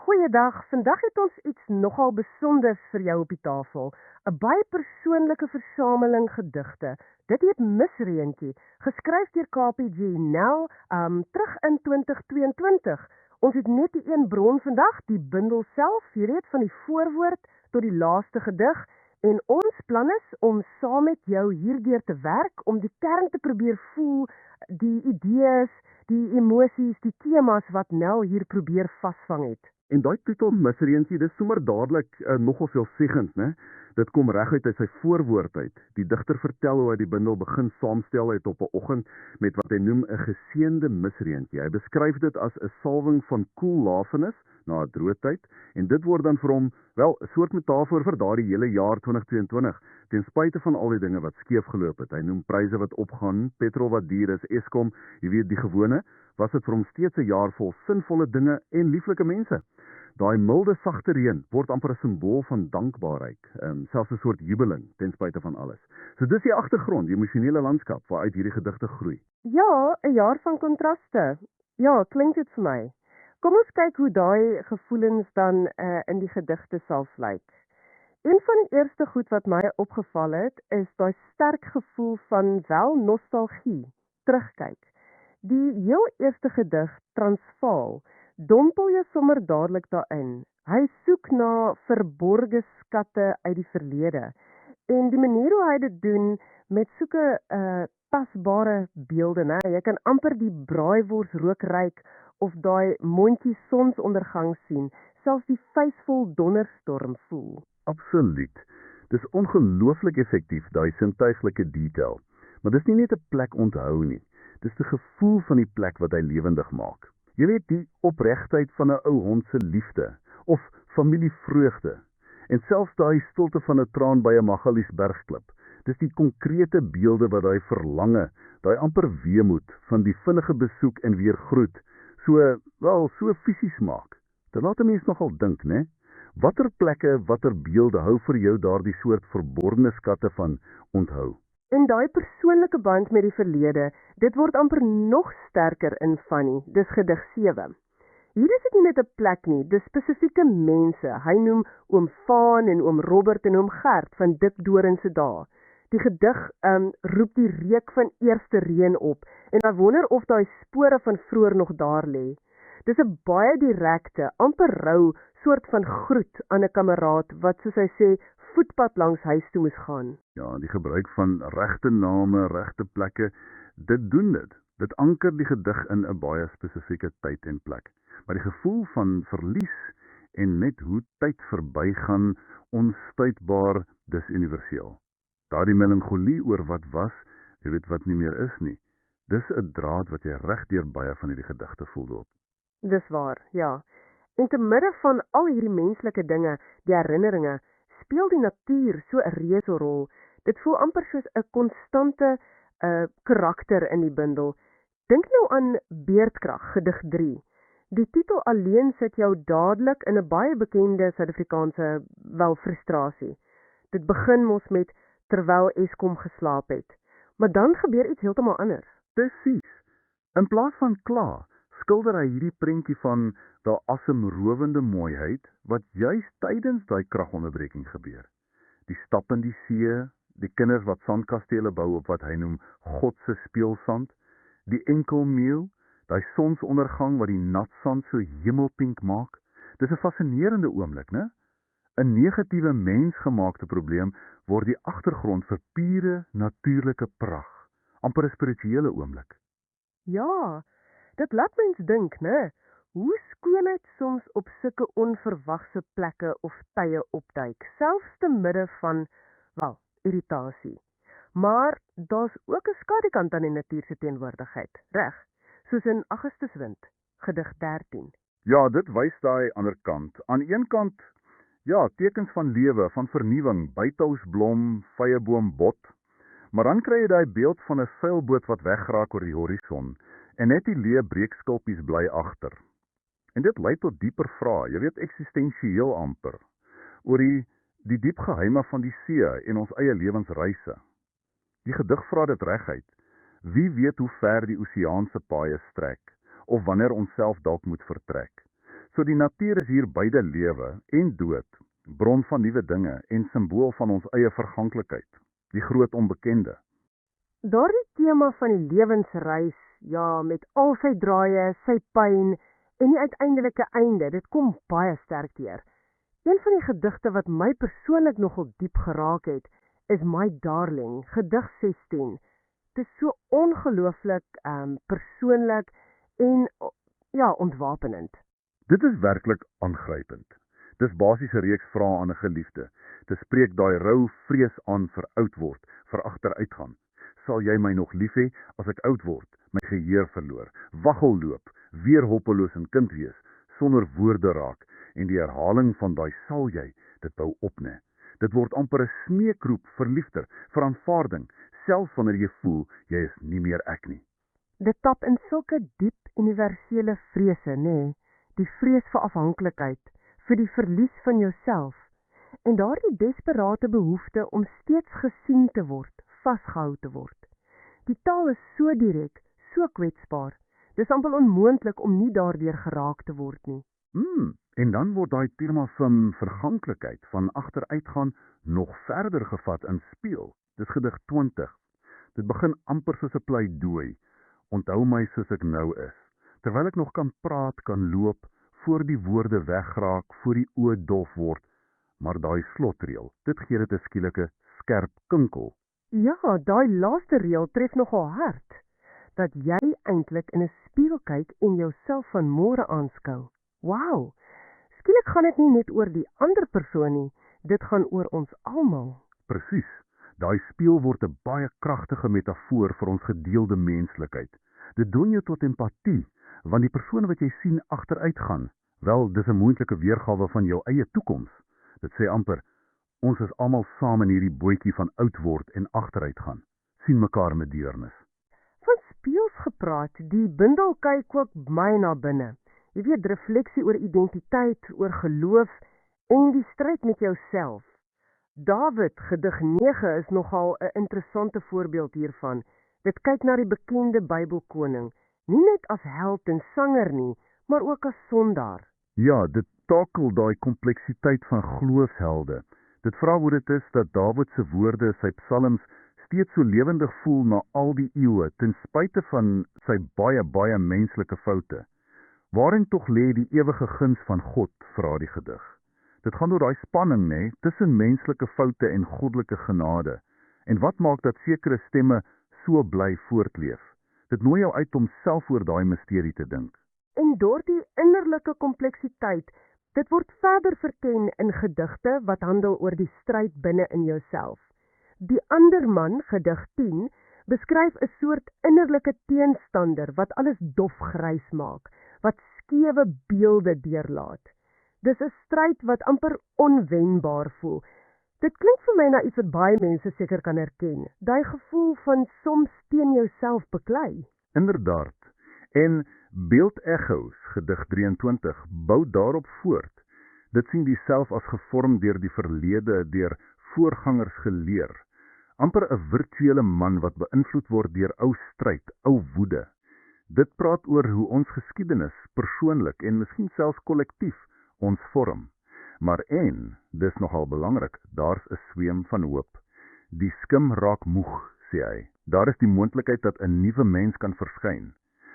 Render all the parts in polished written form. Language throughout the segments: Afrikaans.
Goeiedag, vandag het ons iets nogal besonders vir jou op die tafel. 'n Baie persoonlike versameling gedigte. Dit heet Misreentjie, geskryf deur KPG Nel, terug in 2022. Ons het net die een bron vandag, die bundel self, jy weet, van die voorwoord tot die laaste gedig. En ons plan is om saam met jou hierdeur te werk, om die kern te probeer voel, die idees, die emosies, die temas wat Nel hier probeer vasvang het. En daai titel Misreentjie, dis sommer dadelik nogal veelzeggend, né? Dit kom reguit uit sy voorwoord uit. Die digter vertel hoe hy die bundel begin saamstel het op 'n oggend met wat hy noem 'n geseënde misreentjie. Hy beskryf dit as 'n salwing van koel lafenis na 'n droë tyd, en dit word dan vir hom wel 'n soort metafoor vir daardie hele jaar 2022, ten spyte van al die dinge wat skeef geloop het. Hy noem pryse wat opgaan, petrol wat duur is, Eskom, jy weet die gewone, was dit vir hom steeds 'n jaar vol sinvolle dinge en lieflike mense. Daai milde, sagte reën word amper 'n simbool van dankbaarheid, selfs 'n soort jubeling ten spyte van alles. So dis die agtergrond, die emosionele landskap waaruit hierdie gedigte groei. Ja, 'n jaar van kontraste. Ja, klink dit vir my. Kom ons kyk hoe daai gevoelens dan in die gedigte sal lyk. Een van die eerste goed wat my opgeval het, is daai sterk gevoel van wel nostalgie, terugkyk. Die heel eerste gedig, Transvaal, dompel jy sommer dadelik daarin. Hy soek na verborge skatte uit die verlede. En die manier hoe hy dit doen, met soeke tasbare beelde, né? Jy kan amper die braaivors rook ruik, of daai mondjie sonsondergang sien, selfs die vuisvol donderstorm voel. Absoluut. Dis ongelooflik effektief, daai sintuiglike detail. Maar dis nie net 'n plek onthou nie. Dis die gevoel van die plek wat hy lewendig maak. Jy weet, die opregtheid van 'n ou hond se liefde, of familievreugde, en selfs daai stilte van 'n traan by 'n Magaliesbergklip. Dis die konkrete beelde wat daai verlange, daai amper weemoed van die vinnige besoek en weer groet, so fisies maak. Dit laat 'n mens nogal dink, né? Watter plekke, watter beelde hou vir jou daardie soort verborgene skatte van onthou? En daai persoonlike band met die verlede, dit word amper nog sterker in Fanny, dis gedig 7. Hier is dit nie net 'n plek nie, dis spesifieke mense. Hy noem oom Vaan en oom Robert en oom Gert van Dik Doring se dae. Die gedig roep die reuk van eerste reën op, en hy wonder of daai spore van vroeër nog daar lê. Dis 'n baie direkte, amper rou soort van groet aan 'n kameraad wat, soos hy sê, voetpad langs huis toe moes gaan. Ja, die gebruik van regte name, regte plekke, dit doen dit. Dit anker die gedig in 'n baie spesifieke tyd en plek. Maar die gevoel van verlies en net hoe tyd verbygaan, onstuitbaar, dis universeel. Daardie melancholie oor wat was, jy weet wat nie meer is nie. Dis 'n draad wat jy reg deur baie van hierdie gedigte voel loop. Dis waar, ja. En te midde van al hierdie menslike dinge, die herinneringe, speel die natuur so 'n reuse rol. Dit voel amper soos 'n konstante karakter in die bundel. Dink nou aan Beerdkrag, gedig 3. Die titel alleen sit jou dadelik in 'n baie bekende Suid-Afrikaanse frustrasie. Dit begin mos met terwyl Eskom geslaap het. Maar dan gebeur iets heeltemal anders. Presies. In plaas van kla, skilder hy hierdie prentjie van daai asemrowende mooiheid wat juis tydens daai kragonderbreking gebeur. Die stap in die see, die kinders wat sandkastele bou op wat hy noem God se speelsand, die enkelmeel, daai sonsondergang wat die nat sand so hemelpink maak. Dis 'n fascinerende oomblik, né? 'n negatiewe mensgemaakte probleem word die agtergrond vir pure natuurlike pragt, amper 'n spirituele oomblik. Ja, dit laat mens dink, né? Hoe skoonheid soms op sulke onverwagse plekke of tye opduik, selfs te midde van, irritasie. Maar daar's ook 'n skadukant aan die natuur se teenwoordigheid, reg? Soos in Augustuswind, gedig 13. Ja, dit wys daai ander kant. Aan een kant, ja, tekens van lewe, van vernuwing, buitehuisblom, vyeboom bot. Maar dan kry jy daai beeld van 'n seilboot wat wegraak oor die horison, en net die leë breekskulpies bly agter. En dit lei tot dieper vrae, jy weet, eksistensieel amper, oor die diep geheime van die see en ons eie lewensreise. Die gedig vra dit reguit. Wie weet hoe ver die oseaanse paaie strek, of wanneer ons self dalk moet vertrek. So die natuur is hier beide lewe en dood, bron van nuwe dinge en simbool van ons eie verganklikheid, die groot onbekende. Daardie tema van die lewensreis, ja, met al sy draaie, sy pyn en die uiteindelike einde, dit kom baie sterk deur. Een van die gedigte wat my persoonlik nogal diep geraak het, is My Darling, gedig 16. Dit is so ongelooflik persoonlik en ja, ontwapenend. Dit is werklik aangrypend. Dis basies 'n reeks vrae aan 'n geliefde. Dit spreek daai rou vrees aan vir oud word, vir agteruitgaan. Sal jy my nog lief hê as ek oud word, my geheue verloor, waggel loop, weer hoppeloos en kind wees, sonder woorde raak, en die herhaling van daai sal jy, dit bou op, né? Dit word amper 'n smeekroep vir liefde, vir aanvaarding, selfs wanneer jy voel jy is nie meer ek nie. Dit tap in sulke diep universele vrese, nê? Die vrees vir afhanklikheid, vir die verlies van jouself, en daardie desperate behoefte om steeds gesien te word, vasgehou te word. Die taal is so direk, so kwetsbaar. Dis amper onmoontlik om nie daardeur geraak te word nie. En dan word daai tema van verganklikheid, van agteruitgaan, nog verder gevat in speel. Dis gedig 20. Dit begin amper soos 'n pleidooi. Onthou my soos ek nou is. Terwyl ek nog kan praat, kan loop, voor die woorde wegraak, voor die oë dof word. Maar daai slotreël, dit gee dit 'n skielike skerp kinkel. Ja, daai laaste reël tref nogal hard. Dat jy eintlik in 'n spieël kyk en jouself van môre aanskou. Wow. Skielik gaan dit nie net oor die ander persoon nie, dit gaan oor ons almal. Presies. Daai spieël word 'n baie kragtige metafoor vir ons gedeelde menslikheid. Dit doen jou tot empatie, want die persoon wat jy sien agteruitgaan, wel, dis 'n moontlike weergawe van jou eie toekoms. Dit sê amper, ons is almal saam in hierdie bootjie van oud word en agteruitgaan. Sien mekaar met deernis. Van spieëls gepraat, die bundel kyk ook my na binne. Jy weet, refleksie oor identiteit, oor geloof en die stryd met jouself. Dawid, gedig 9, is nogal 'n interessante voorbeeld hiervan. Dit kyk na die bekende Bybelkoning, nie net as held en sanger nie, maar ook as sondaar. Ja, dit takel daai kompleksiteit van geloofshelde. Dit vra hoe dit is dat Dawid se woorde, sy psalms, steeds so lewendig voel na al die eeue, ten spyte van sy baie menslike foute. Waarin tog lê die ewige guns van God, vra die gedig. Dit gaan oor daai spanning, né, tussen menslike foute en goddelike genade. En wat maak dat sekere stemme so bly voortleef? Dit nooi jou uit om self oor daai misterie te dink. En daardie innerlike kompleksiteit, dit word verder verken in gedigte wat handel oor die stryd binne in jouself. Die ander man, gedig 10, beskryf 'n soort innerlike teenstander wat alles dofgrys maak, wat skewe beelde deurlaat. Dis 'n stryd wat amper onwenbaar voel. Dit klink vir my na iets wat baie mense seker kan herken. Daai gevoel van soms teen jouself beklei. Inderdaad. En Beeld Echoes, gedig 23, bou daarop voort. Dit sien die self as gevorm deur die verlede, deur voorgangers geleer. Amper 'n virtuele man wat beïnvloed word deur ou stryd, ou woede. Dit praat oor hoe ons geskiedenis, persoonlik en miskien selfs kollektief, ons vorm. Maar dis nogal belangrik, daar's 'n sweem van hoop. Die skim raak moeg, sê hy. Daar is die moontlikheid dat 'n nuwe mens kan verskyn.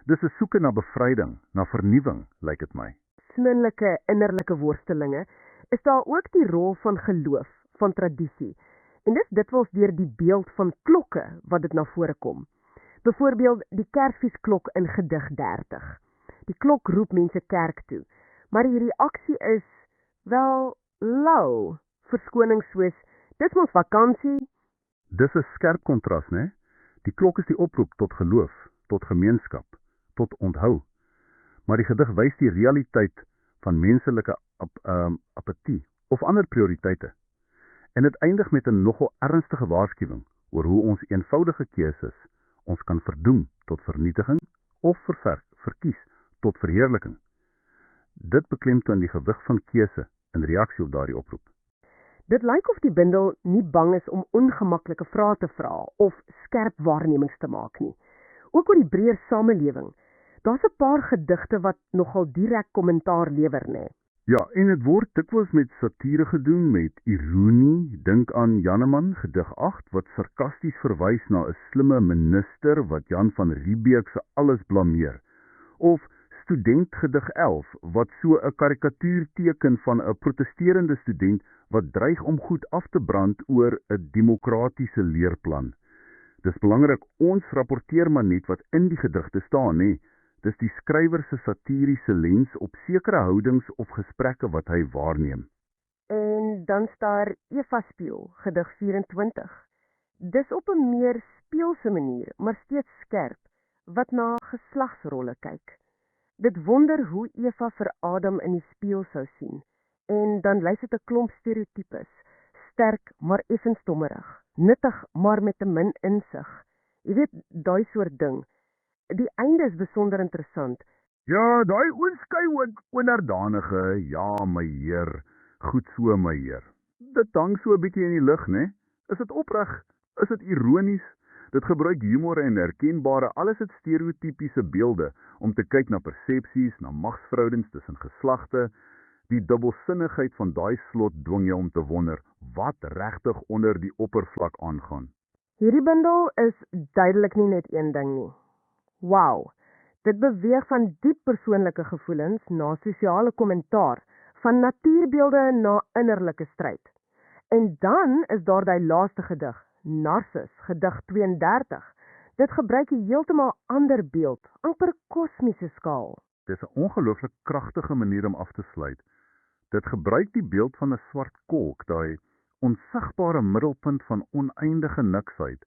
Dis 'n soeke na bevryding, na vernuwing, lyk dit my. Sinnelike innerlike worstelinge, is daar ook die rol van geloof, van tradisie. En dis dikwels deur die beeld van klokke wat dit na vore kom. Byvoorbeeld die Kersfeesklok in gedig 30. Die klok roep mense kerk toe, maar die reaksie is wel lou. Verskonings soos, dit is ons vakansie. Dis 'n skerp kontras, né? Die klok is die oproep tot geloof, tot gemeenskap, tot onthou. Maar die gedig wys die realiteit van menslike apatie of ander prioriteite. En dit eindig met 'n nogal ernstige waarskuwing oor hoe ons eenvoudige keuses ons kan verdoem tot vernietiging of verkies tot verheerliking. Dit beklemtoon die gewig van keuse in reaksie op daardie oproep. Dit lyk of die bundel nie bang is om ongemaklike vrae te vra of skerp waarnemings te maak nie. Ook oor die breër samelewing. Daar's 'n paar gedigte wat nogal direk kommentaar lewer, nê. Ja, en dit word dikwels met satire gedoen, met ironie. Dink aan Janneman, gedig 8, wat sarkasties verwys na 'n slimme minister wat Jan van Riebeeck se alles blameer. Of student gedig 11, wat so 'n karikatuur teken van 'n protesterende student wat dreig om goed af te brand oor 'n demokratiese leerplan. Dis belangrik, ons rapporteer maar net wat in die gedigte staan, nê. Dis die skrywer se satiriese lens op sekere houdings of gesprekke wat hy waarneem. En dan staar Eva speel, gedig 24. Dis op 'n meer speelse manier, maar steeds skerp, wat na geslagsrolle kyk. Dit wonder hoe Eva vir Adam in die spieël sou sien, en dan lys dit 'n klomp stereotypes, sterk maar effens stommerig, nuttig maar met 'n min insig. Jy weet, daai soort ding. Die einde is besonder interessant. Ja, daai oorskry onderdanige, ja my heer, goed so my heer. Dit hang so 'n bietjie in die lug, né? Is dit opreg? Is dit ironies? Dit gebruik humor en herkenbare, alles het stereotypiese beelde, om te kyk na persepsies, na magsverhoudings tussen geslagte. Die dubbelsinnigheid van daai slot dwing jou om te wonder, wat regtig onder die oppervlak aangaan. Hierdie bundel is duidelik nie net een ding nie. Wow, dit beweeg van diep persoonlike gevoelens na sosiale kommentaar, van natuurbeelde na innerlike stryd. En dan is daar die laaste gedig, Narcissus, gedig 32. Dit gebruik 'n heeltemal ander beeld, amper kosmiese skaal. Dis 'n ongelooflik kragtige manier om af te sluit. Dit gebruik die beeld van 'n swart kolk, daai onsigbare middelpunt van oneindige niksheid,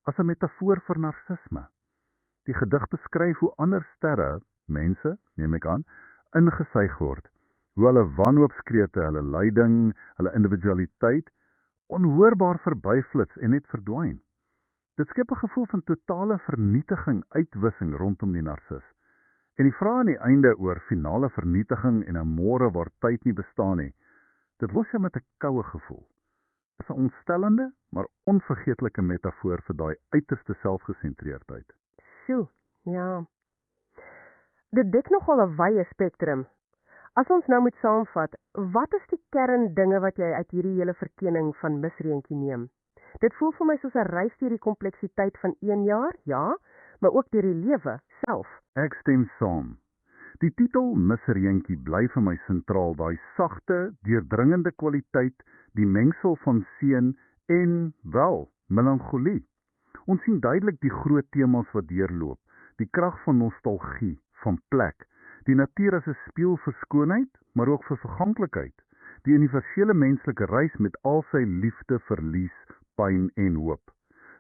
as 'n metafoor vir narcisme. Die gedig beskryf hoe ander sterre, mense, neem ek aan, ingesuig word. Hoe hulle wanhoopskrete, hulle lyding, hulle individualiteit, onhoorbaar verbyflits en net verdwyn. Dit skep 'n gevoel van totale vernietiging, uitwissing rondom die narcis. En die vraag aan die einde oor finale vernietiging en 'n môre waar tyd nie bestaan nie, dit los jou met 'n koue gevoel. Dit is 'n ontstellende, maar onvergeetlike metafoor vir daai uiterste selfgesentreerdheid. Sjoe, ja. Dit dek nogal 'n wye spektrum. As ons nou moet saamvat, wat is die kerndinge wat jy uit hierdie hele verkenning van Misreentjie neem? Dit voel vir my soos 'n reis deur die kompleksiteit van 1 jaar, ja, maar ook deur die lewe self. Ek stem saam. Die titel Misreentjie bly vir my sentraal, daai sagte, deurdringende kwaliteit, die mengsel van seën en, wel, melancholie. Ons sien duidelik die groot temas wat deurloop, die krag van nostalgie, van plek, die natuur as 'n spieël vir skoonheid, maar ook vir verganklikheid, die universele menslike reis met al sy liefde, verlies, pyn en hoop.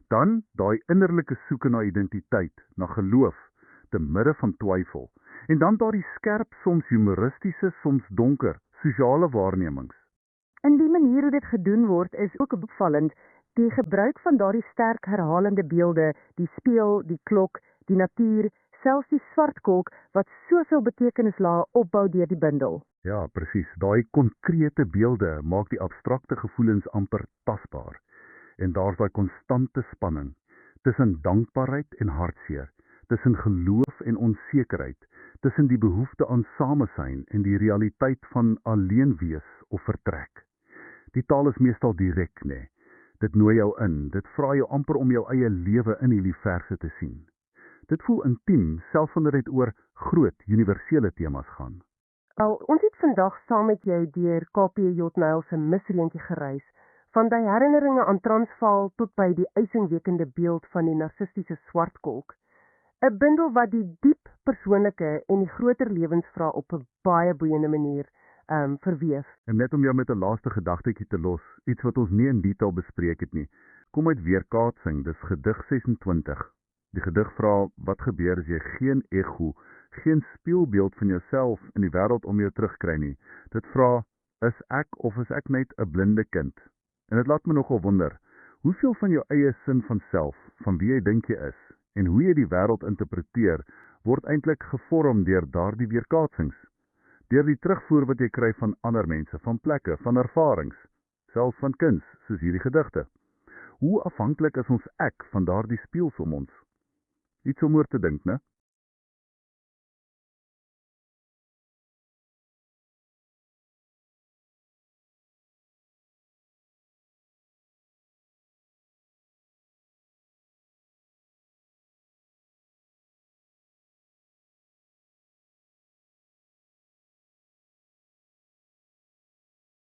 Dan daai innerlike soeke na identiteit, na geloof, te midde van twyfel, en dan daardie skerp, soms humoristiese, soms donker, sosiale waarnemings. In die manier hoe dit gedoen word is ook opvallend, die gebruik van daardie sterk herhalende beelde, die spieël, die klok, die natuur, selfs die swart kolk wat soveel betekenislae opbou deur die bundel. Ja, presies. Daai konkrete beelde maak die abstrakte gevoelens amper tasbaar. En daar's daai konstante spanning tussen dankbaarheid en hartseer, tussen geloof en onsekerheid, tussen die behoefte aan samesyn en die realiteit van alleen wees of vertrek. Die taal is meestal direk, nê. Dit nooi jou in, dit vra jou amper om jou eie lewe in hierdie verse te sien. Dit voel intiem, selfs wanneer dit oor groot, universele temas gaan. Al, ons het vandag saam met jou deur KPJ Nyl se Misreentjie gereis, van die herinneringe aan Transvaal tot by die ysingwekkende beeld van die narcistiese swartkolk. 'n Bundel wat die diep persoonlike en die groter lewensvrae op 'n baie boeiende manier verweef. En net om jou met 'n laaste gedagtetjie te los, iets wat ons nie in detail bespreek het nie, kom uit weerkaatsing, dis gedig 26. Die gedig vra, wat gebeur as jy geen ego, geen spieelbeeld van jouself in die wêreld om jou terugkry nie? Dit vra, is ek of is ek net 'n blinde kind? En dit laat my nogal wonder, hoeveel van jou eie sin van self, van wie jy dink jy is, en hoe jy die wêreld interpreteer, word eintlik gevorm deur daardie weerkaatsings, deur die terugvoer wat jy kry van ander mense, van plekke, van ervarings, selfs van kuns, soos hierdie gedigte. Hoe afhanklik is ons ek van daardie spieëls om ons? Iets om oor te dink, né?